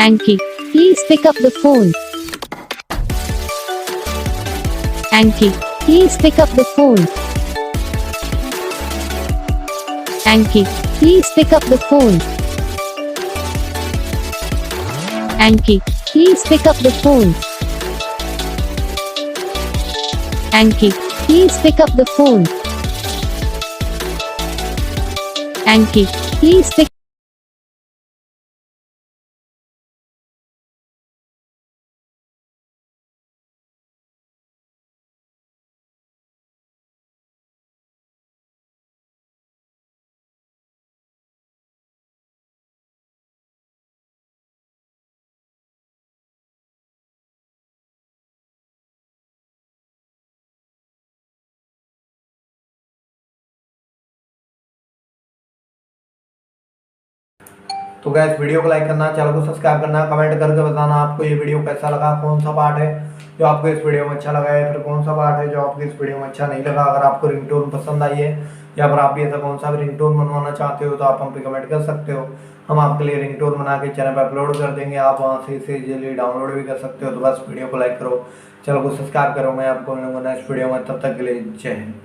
Ankit, please pick up the phone. Ankit, please pick up the phone. Ankit, please pick up the phone. Ankit, please pick up the phone. Ankit, please pick up the phone. Ankit, please pick तो gas video को like करना, channel को subscribe करना, comment करके बताना आपको ये video कैसा लगा, कौन सा पार्ट है जो आपको इस वीडियो में अच्छा लगा है, फिर कौन सा पार्ट है जो आपको इस वीडियो में अच्छा नहीं लगा। अगर आपको रिंगटोन पसंद आई है या फिर आप भी ऐसा कौन सा भी रिंगटोन बनवाना चाहते हो तो आप हम पे कमेंट कर सकते हो। हम आपके लिए रिंगटोन बना के चैनल पर अपलोड कर देंगे, आप वहाँ से इसे इजीली डाउनलोड भी कर सकते हो। तो बस वीडियो को लाइक करो, चैनल को सब्सक्राइब करो। मैं आपको मिलूंगा नेक्स्ट वीडियो में, तब तक के लिए जय हिंद।